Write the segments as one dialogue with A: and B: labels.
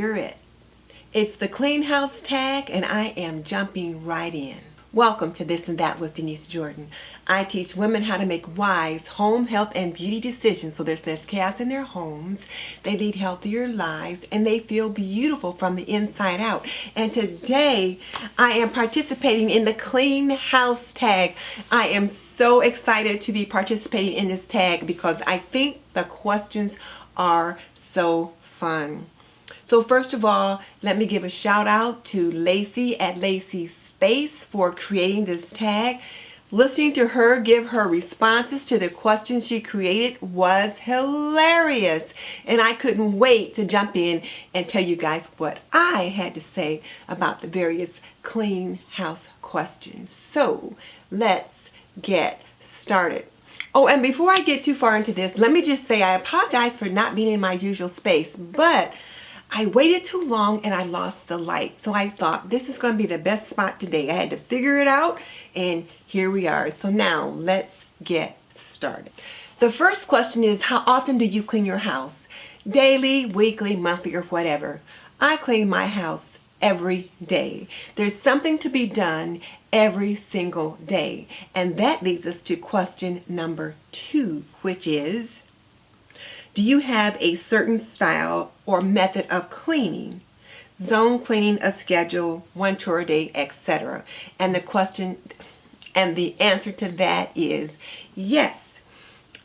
A: you're it. It's the Clean House Tag, and I am jumping right in. Welcome to This and That with Denise Jordan. I teach women how to make wise home, health, and beauty decisions so there's less chaos in their homes, they lead healthier lives, and they feel beautiful from the inside out. And today, I am participating in the Clean House Tag. I am so excited to be participating in this tag because I think the questions are so fun. So first of all, let me give a shout out to Lacee at Lacee Space for creating this tag. Listening to her give her responses to the questions she created was hilarious. And I couldn't wait to jump in and tell you guys what I had to say about the various clean house questions. So let's get started. Oh, and before I get too far into this, let me just say I apologize for not being in my usual space, but I waited too long and I lost the light. So I thought this is going to be the best spot today. I had to figure it out and here we are. So now let's get started. The first question is, how often do you clean your house? Daily, weekly, monthly, or whatever. I clean my house every day. There's something to be done every single day. And that leads us to question number 2, which is, do you have a certain style or method of cleaning? Zone cleaning, a schedule, one chore a day, etc. And the answer to that is yes.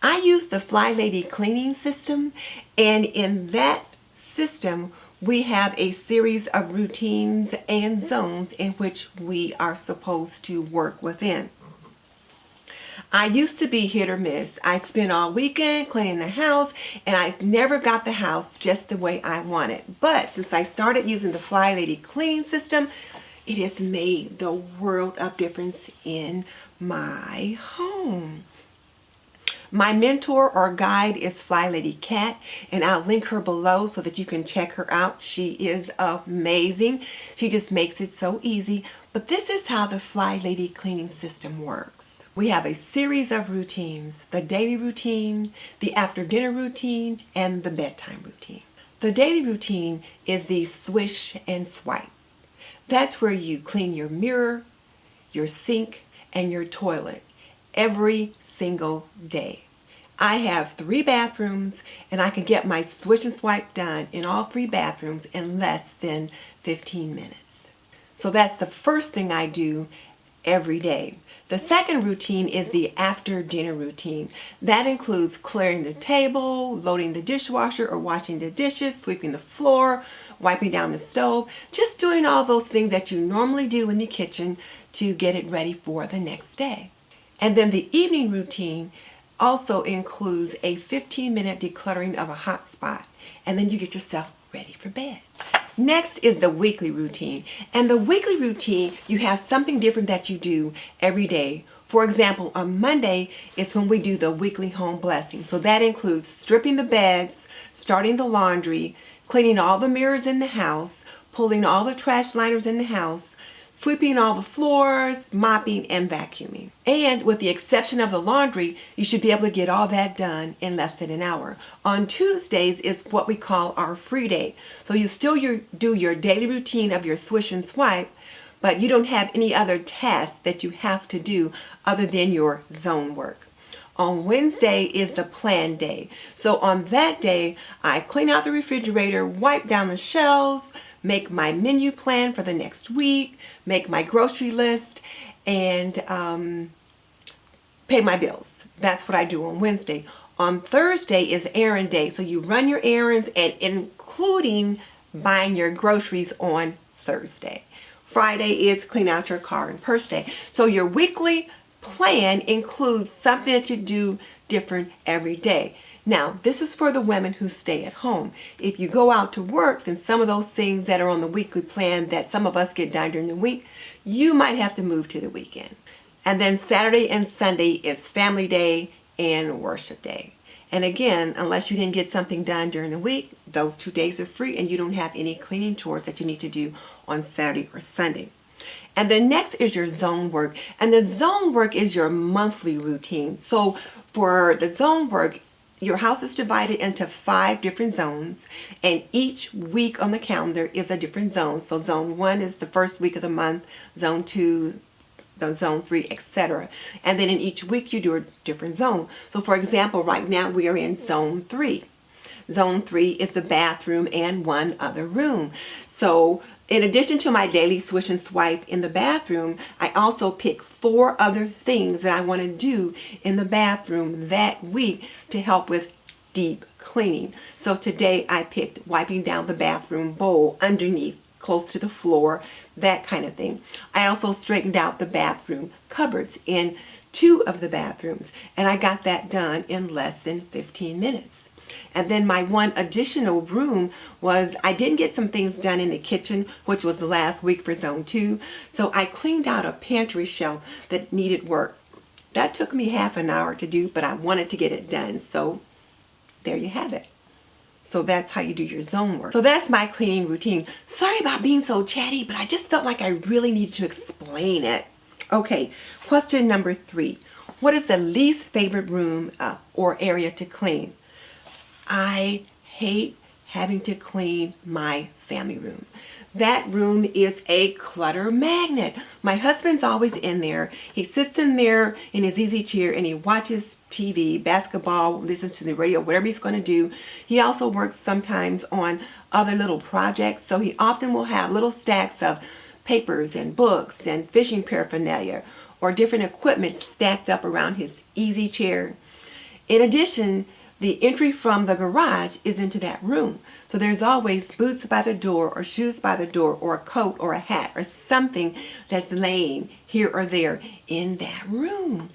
A: I use the Fly Lady cleaning system, and in that system we have a series of routines and zones in which we are supposed to work within. I used to be hit or miss. I spent all weekend cleaning the house and I never got the house just the way I wanted. But since I started using the Fly Lady cleaning system, it has made the world of difference in my home. My mentor or guide is Fly Lady Cat, and I'll link her below so that you can check her out. She is amazing. She just makes it so easy. But this is how the Fly Lady cleaning system works. We have a series of routines: the daily routine, the after dinner routine, and the bedtime routine. The daily routine is the swish and swipe. That's where you clean your mirror, your sink, and your toilet every single day. I have 3 bathrooms and I can get my swish and swipe done in all 3 bathrooms in less than 15 minutes. So that's the first thing I do every day. The second routine is the after dinner routine. That includes clearing the table, loading the dishwasher or washing the dishes, sweeping the floor, wiping down the stove, just doing all those things that you normally do in the kitchen to get it ready for the next day. And then the evening routine also includes a 15-minute decluttering of a hot spot, and then you get yourself ready for bed. Next is the weekly routine. And the weekly routine, you have something different that you do every day. For example, on Monday is when we do the weekly home blessing. So that includes stripping the beds, starting the laundry, cleaning all the mirrors in the house, pulling all the trash liners in the house, sweeping all the floors, mopping, and vacuuming. And with the exception of the laundry, you should be able to get all that done in less than an hour. On Tuesdays is what we call our free day. So you still do your daily routine of your swish and swipe, but you don't have any other tasks that you have to do other than your zone work. On Wednesday is the planned day. So on that day, I clean out the refrigerator, wipe down the shelves, make my menu plan for the next week, make my grocery list, and pay my bills. That's what I do on Wednesday. On Thursday is errand day. So you run your errands, and including buying your groceries on Thursday. Friday is clean out your car and purse day. So your weekly plan includes something that you do different every day. Now, this is for the women who stay at home. If you go out to work, then some of those things that are on the weekly plan that some of us get done during the week, you might have to move to the weekend. And then Saturday and Sunday is family day and worship day. And again, unless you didn't get something done during the week, those 2 days are free and you don't have any cleaning chores that you need to do on Saturday or Sunday. And then next is your zone work. And the zone work is your monthly routine. So for the zone work, your house is divided into 5 different zones, and each week on the calendar is a different zone. So zone 1 is the first week of the month, zone 2, the zone 3, etc. And then in each week you do a different zone. So for example, right now we are in zone 3. Zone 3 is the bathroom and one other room. So in addition to my daily swish and swipe in the bathroom, I also pick 4 other things that I want to do in the bathroom that week to help with deep cleaning. So today I picked wiping down the bathroom bowl underneath, close to the floor, that kind of thing. I also straightened out the bathroom cupboards in 2 of the bathrooms, and I got that done in less than 15 minutes. And then my one additional room was, I didn't get some things done in the kitchen, which was the last week for zone 2. So I cleaned out a pantry shelf that needed work. That took me half an hour to do, but I wanted to get it done. So there you have it. So that's how you do your zone work. So that's my cleaning routine. Sorry about being so chatty, but I just felt like I really needed to explain it. Okay, question number 3. What is the least favorite room or area to clean? I hate having to clean my family room. That room is a clutter magnet. My husband's always in there. He sits in there in his easy chair and he watches TV, basketball, listens to the radio, whatever he's going to do. He also works sometimes on other little projects, so he often will have little stacks of papers and books and fishing paraphernalia or different equipment stacked up around his easy chair. In addition, the entry from the garage is into that room. So there's always boots by the door or shoes by the door or a coat or a hat or something that's laying here or there in that room.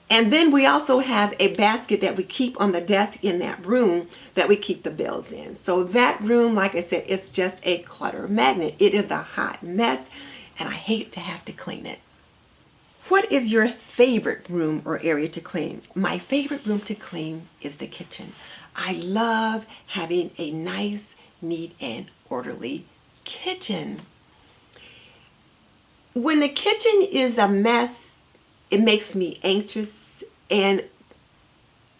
A: And then we also have a basket that we keep on the desk in that room that we keep the bills in. So that room, like I said, it's just a clutter magnet. It is a hot mess and I hate to have to clean it. What is your favorite room or area to clean? My favorite room to clean is the kitchen. I love having a nice, neat, and orderly kitchen. When the kitchen is a mess, it makes me anxious, and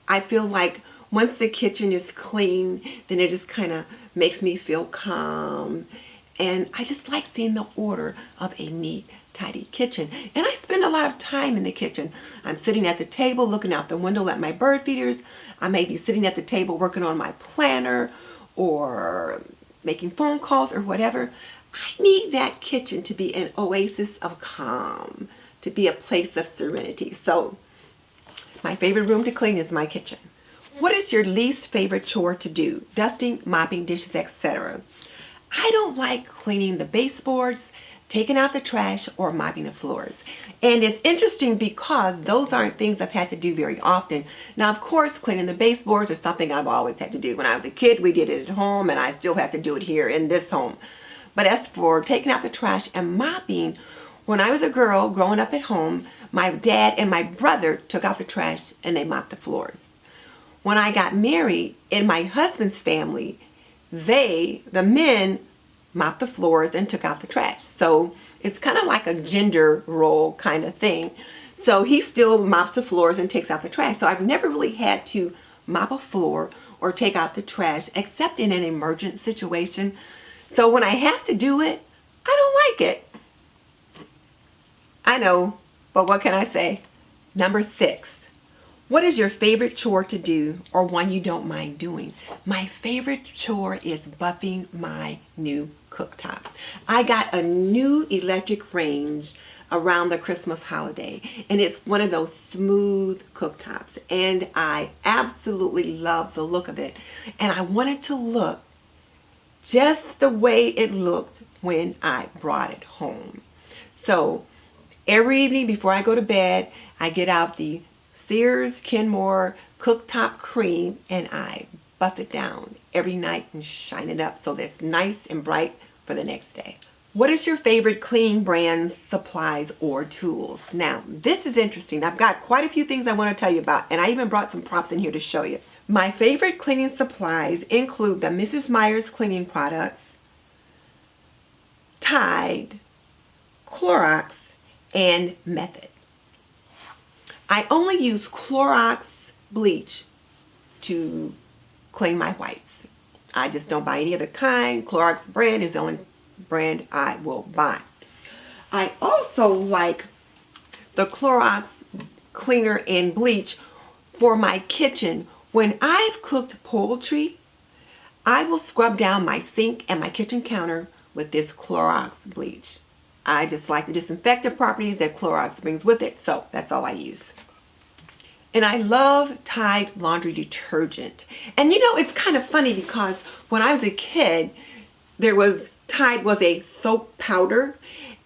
A: I feel like once the kitchen is clean, then it just kind of makes me feel calm, and I just like seeing the order of a neat, tidy kitchen. And I spend a lot of time in the kitchen. I'm sitting at the table looking out the window at my bird feeders. I may be sitting at the table working on my planner or making phone calls or whatever. I need that kitchen to be an oasis of calm, to be a place of serenity. So my favorite room to clean is my kitchen. What is your least favorite chore to do? Dusting, mopping, dishes, etc. I don't like cleaning the baseboards, taking out the trash, or mopping the floors. And it's interesting because those aren't things I've had to do very often. Now, of course, cleaning the baseboards is something I've always had to do. When I was a kid, we did it at home, and I still have to do it here in this home. But as for taking out the trash and mopping, when I was a girl growing up at home, my dad and my brother took out the trash and they mopped the floors. When I got married, in my husband's family, the men, mopped the floors and took out the trash. So it's kind of like a gender role kind of thing. So he still mops the floors and takes out the trash. So I've never really had to mop a floor or take out the trash except in an emergent situation. So when I have to do it, I don't like it. I know, but what can I say? Number 6. What is your favorite chore to do or one you don't mind doing? My favorite chore is buffing my new cooktop. I got a new electric range around the Christmas holiday, and it's one of those smooth cooktops, and I absolutely love the look of it, and I want it to look just the way it looked when I brought it home. So every evening before I go to bed, I get out the Sears Kenmore cooktop cream and I buff it down every night and shine it up so that it's nice and bright for the next day. What is your favorite cleaning brands, supplies, or tools? Now, this is interesting. I've got quite a few things I want to tell you about, and I even brought some props in here to show you. My favorite cleaning supplies include the Mrs. Meyer's cleaning products, Tide, Clorox, and Method. I only use Clorox bleach to clean my whites. I just don't buy any other kind. Clorox brand is the only brand I will buy. I also like the Clorox cleaner and bleach for my kitchen. When I've cooked poultry, I will scrub down my sink and my kitchen counter with this Clorox bleach. I just like the disinfectant properties that Clorox brings with it, so that's all I use. And I love Tide laundry detergent. And you know, it's kind of funny because when I was a kid, Tide was a soap powder,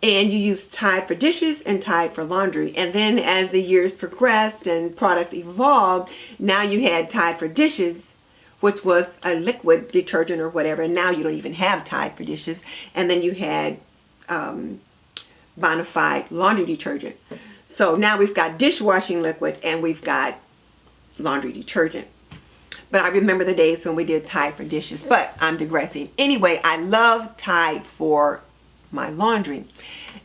A: and you used Tide for dishes and Tide for laundry. And then as the years progressed and products evolved, now you had Tide for dishes, which was a liquid detergent or whatever, and now you don't even have Tide for dishes. And then you had Bonafide laundry detergent. So now we've got dishwashing liquid and we've got laundry detergent. But I remember the days when we did Tide for dishes, but I'm digressing. Anyway, I love Tide for my laundry.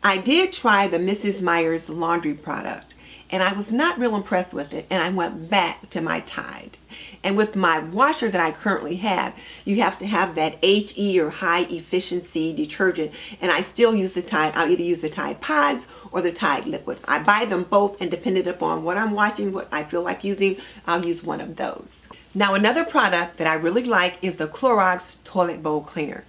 A: I did try the Mrs. Meyer's laundry product and I was not real impressed with it, and I went back to my Tide. And with my washer that I currently have, you have to have that HE or high efficiency detergent, and I still use the Tide. I'll either use the Tide Pods or the Tide Liquid. I buy them both, and depending upon what I'm watching, what I feel like using, I'll use one of those. Now another product that I really like is the Clorox Toilet Bowl Cleaner.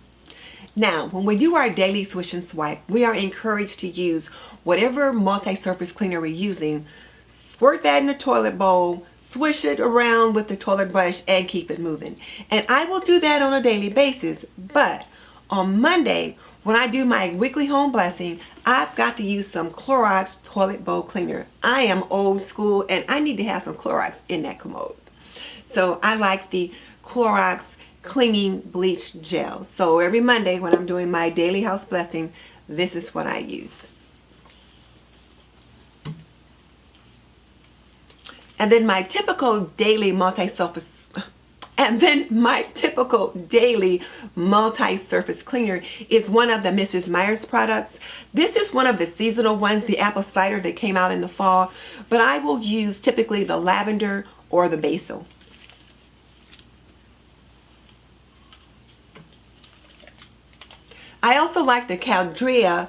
A: Now, when we do our daily swish and swipe, we are encouraged to use whatever multi-surface cleaner we're using, squirt that in the toilet bowl, swish it around with the toilet brush, and keep it moving. And I will do that on a daily basis, but on Monday, when I do my weekly home blessing, I've got to use some Clorox Toilet Bowl Cleaner. I am old school and I need to have some Clorox in that commode. So I like the Clorox Cleaning Bleach Gel. So every Monday when I'm doing my daily house blessing, this is what I use. And then my typical daily multi-surface cleaner is one of the Mrs. Meyer's products. This is one of the seasonal ones, the apple cider that came out in the fall, but I will use typically the lavender or the basil. I also like the Caldrea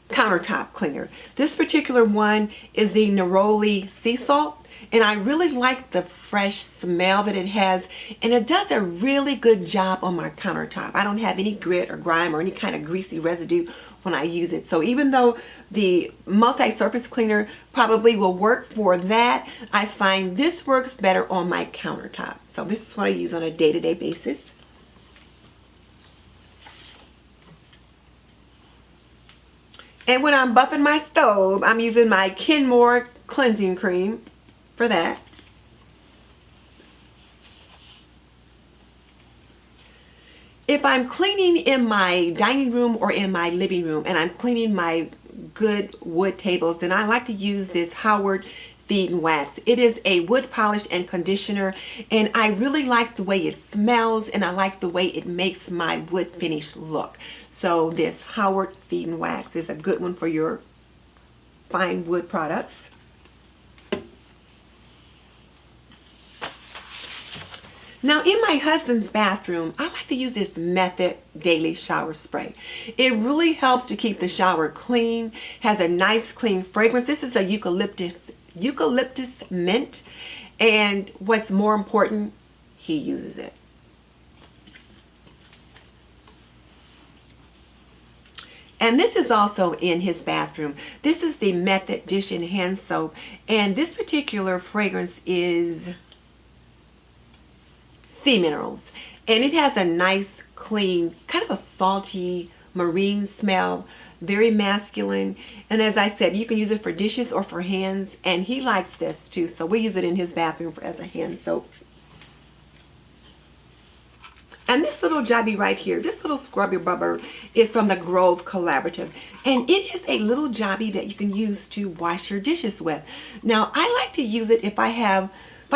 A: countertop cleaner. This particular one is the Neroli Sea Salt, and I really like the fresh smell that it has, and it does a really good job on my countertop. I don't have any grit or grime or any kind of greasy residue when I use it. So even though the multi-surface cleaner probably will work for that, I find this works better on my countertop. So this is what I use on a day-to-day basis. And when I'm buffing my stove, I'm using my Kenmore cleansing cream for that. If I'm cleaning in my dining room or in my living room and I'm cleaning my good wood tables, then I like to use this Howard Feed and Wax. It is a wood polish and conditioner, and I really like the way it smells, and I like the way it makes my wood finish look. So this Howard Feed and Wax is a good one for your fine wood products. Now in my husband's bathroom, I like to use this Method Daily Shower Spray. It really helps to keep the shower clean, has a nice clean fragrance. This is a eucalyptus mint, and what's more important, he uses it. And this is also in his bathroom. This is the Method Dish and Hand Soap, and this particular fragrance is sea minerals, and it has a nice clean, kind of a salty marine smell, very masculine. And as I said, you can use it for dishes or for hands, and he likes this too, so we use it in his bathroom as a hand soap. And this little jobby right here, this little scrubby rubber is from the Grove Collaborative, and it is a little jobby that you can use to wash your dishes with. Now I like to use it if I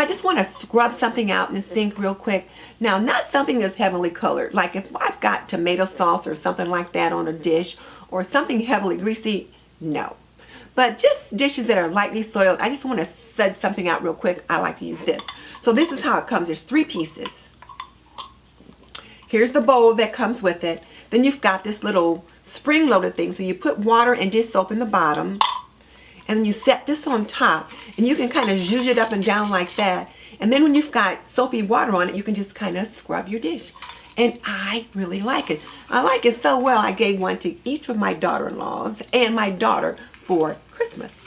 A: just want to scrub something out in the sink real quick. Now, not something that's heavily colored. Like if I've got tomato sauce or something like that on a dish, or something heavily greasy, no. But just dishes that are lightly soiled, I just want to set something out real quick, I like to use this. So this is how it comes. There's 3 pieces. Here's the bowl that comes with it. Then you've got this little spring-loaded thing. So you put water and dish soap in the bottom, and then you set this on top, and you can kind of zhuzh it up and down like that. And then when you've got soapy water on it, you can just kind of scrub your dish. And I really like it. I like it so well, I gave one to each of my daughter-in-laws and my daughter for Christmas.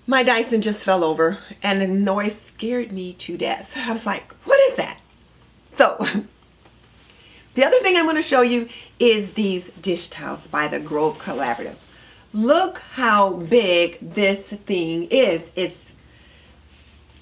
A: My Dyson just fell over, and the noise scared me to death. I was like, what is that? So, the other thing I'm going to show you is these dish towels by the Grove Collaborative. Look how big this thing is. It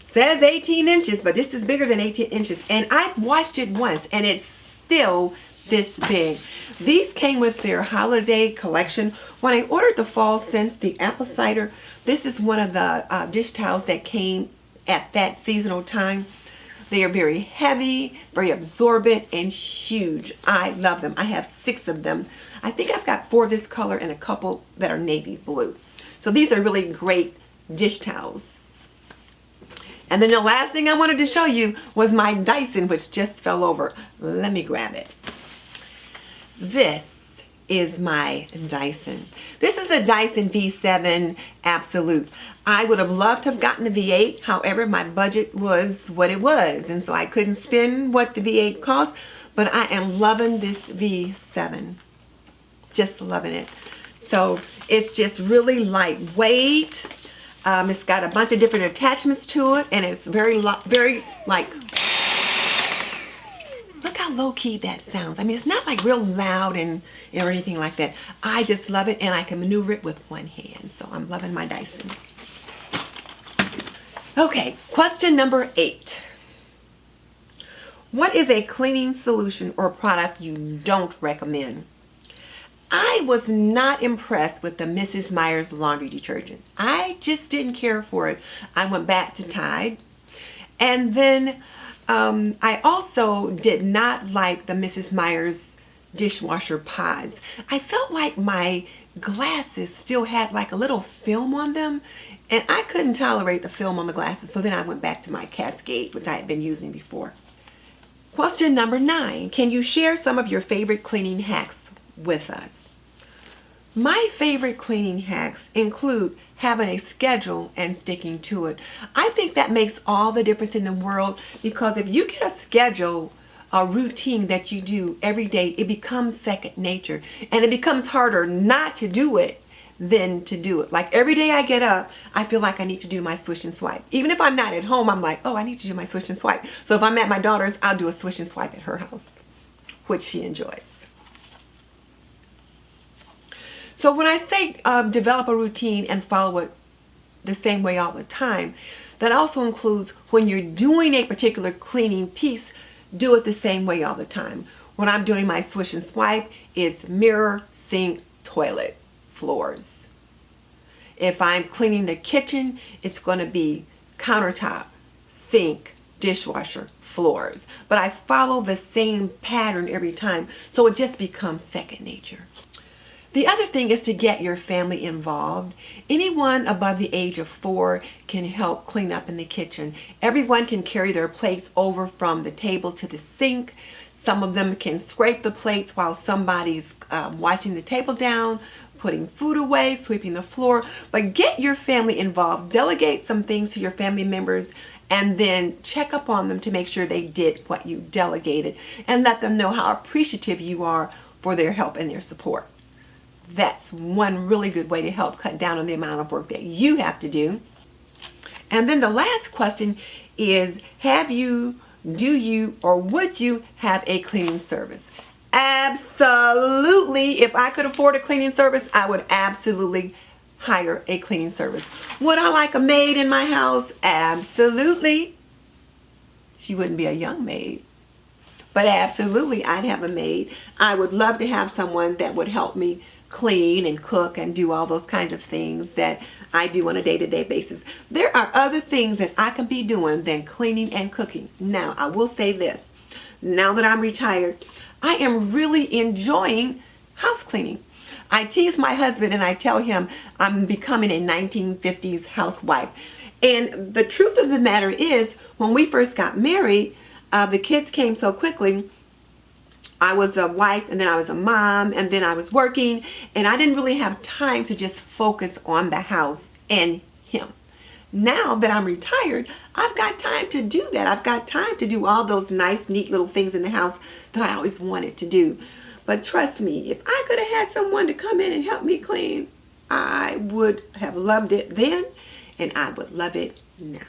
A: says 18 inches, but this is bigger than 18 inches. And I've washed it once, and it's still this big. These came with their holiday collection. When I ordered the fall scents, the apple cider, this is one of the dish towels that came at that seasonal time. They are very heavy, very absorbent, and huge. I love them. I have 6 of them. I think I've got 4 of this color and a couple that are navy blue. So these are really great dish towels. And then the last thing I wanted to show you was my Dyson, which just fell over. Let me grab it. This is my Dyson. This is a Dyson V7 Absolute. I would have loved to have gotten the V8. However, my budget was what it was, and so I couldn't spend what the V8 cost, but I am loving this V7. Just loving it. So it's just really lightweight. It's got a bunch of different attachments to it, and it's very like, look how low-key that sounds. I mean, it's not like real loud and or anything like that. I just love it, and I can maneuver it with one hand. So I'm loving my Dyson. Okay, question number 8. What is a cleaning solution or product you don't recommend? I was not impressed with the Mrs. Meyer's laundry detergent. I just didn't care for it. I went back to Tide. And then I also did not like the Mrs. Meyer's dishwasher pods. I felt like my glasses still had like a little film on them, and I couldn't tolerate the film on the glasses. So then I went back to my Cascade, which I had been using before. Question number 9. Can you share some of your favorite cleaning hacks with us? My favorite cleaning hacks include having a schedule and sticking to it. I think that makes all the difference in the world, because if you get a schedule, a routine that you do every day, it becomes second nature, and it becomes harder not to do it than to do it. Like every day I get up, I feel like I need to do my swish and swipe. Even if I'm not at home, I'm like, oh, I need to do my swish and swipe. So if I'm at my daughter's, I'll do a swish and swipe at her house, which she enjoys. So when I say develop a routine and follow it the same way all the time, that also includes when you're doing a particular cleaning piece, do it the same way all the time. When I'm doing my swish and swipe, it's mirror, sink, toilet, floors. If I'm cleaning the kitchen, it's going to be countertop, sink, dishwasher, floors. But I follow the same pattern every time, so it just becomes second nature. The other thing is to get your family involved. Anyone above the age of 4 can help clean up in the kitchen. Everyone can carry their plates over from the table to the sink. Some of them can scrape the plates while somebody's washing the table down, putting food away, sweeping the floor. But get your family involved. Delegate some things to your family members, and then check up on them to make sure they did what you delegated, and let them know how appreciative you are for their help and their support. That's one really good way to help cut down on the amount of work that you have to do. And then the last question is, have you, do you, or would you have a cleaning service? Absolutely. If I could afford a cleaning service, I would absolutely hire a cleaning service. Would I like a maid in my house? Absolutely. She wouldn't be a young maid, but absolutely I'd have a maid. I would love to have someone that would help me clean and cook and do all those kinds of things that I do on a day-to-day basis. There are other things that I can be doing than cleaning and cooking. Now, I will say this. Now that I'm retired, I am really enjoying house cleaning. I tease my husband and I tell him I'm becoming a 1950s housewife. And the truth of the matter is, when we first got married, the kids came so quickly. I was a wife, and then I was a mom, and then I was working, and I didn't really have time to just focus on the house and him. Now that I'm retired, I've got time to do that. I've got time to do all those nice, neat little things in the house that I always wanted to do. But trust me, if I could have had someone to come in and help me clean, I would have loved it then, and I would love it now.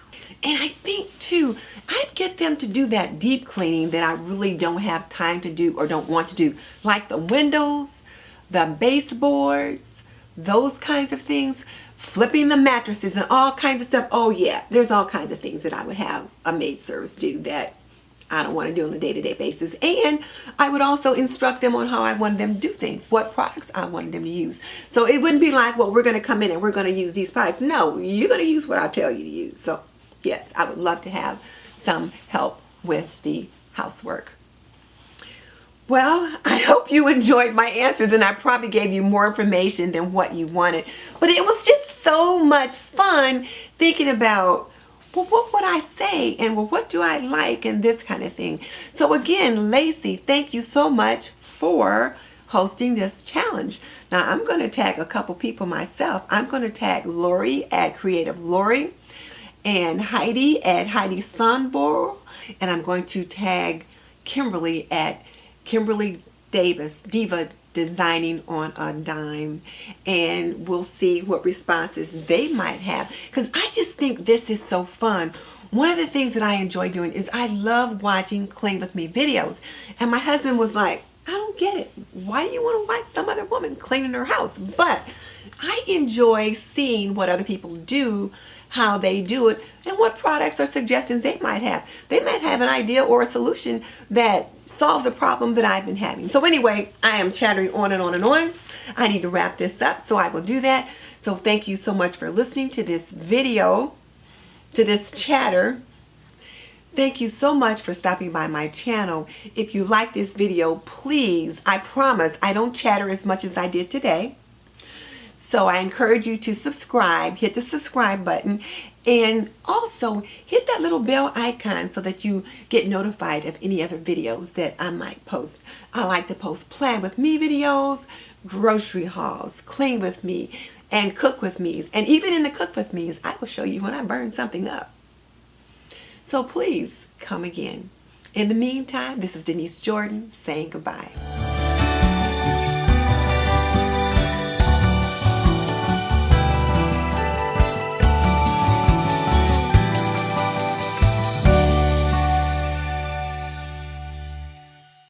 A: And I think too, I'd get them to do that deep cleaning that I really don't have time to do or don't want to do, like the windows, the baseboards, those kinds of things, flipping the mattresses and all kinds of stuff. Oh yeah, there's all kinds of things that I would have a maid service do that I don't want to do on a day-to-day basis. And I would also instruct them on how I wanted them to do things, what products I wanted them to use. So it wouldn't be like, well, we're going to come in and we're going to use these products. No, you're going to use what I tell you to use. So yes, I would love to have some help with the housework. Well, I hope you enjoyed my answers, and I probably gave you more information than what you wanted. But it was just so much fun thinking about, well, what would I say? And well, what do I like? And this kind of thing. So again, Lacey, thank you so much for hosting this challenge. Now, I'm going to tag a couple people myself. I'm going to tag Lori at Creative Lori and Heidi at Heidi Sunborough. And I'm going to tag Kimberly at Kimberly Davis, Diva Designing on a Dime, and we'll see what responses they might have, because I just think this is so fun. One of the things that I enjoy doing is I love watching Clean With Me videos, and my husband was like, I don't get it. Why do you want to watch some other woman cleaning her house? But I enjoy seeing what other people do, how they do it, and what products or suggestions they might have. They might have an idea or a solution that solves a problem that I've been having. So anyway, I am chattering on and on and on. I need to wrap this up, so I will do that. So thank you so much for listening to this video, to this chatter. Thank you so much for stopping by my channel. If you like this video, please, I promise I don't chatter as much as I did today. So I encourage you to subscribe, hit the subscribe button, and also hit that little bell icon so that you get notified of any other videos that I might post. I like to post Plan With Me videos, grocery hauls, Clean With Me, and Cook With Me's. And even in the Cook With Me's, I will show you when I burn something up. So please come again. In the meantime, this is Denise Jordan saying goodbye.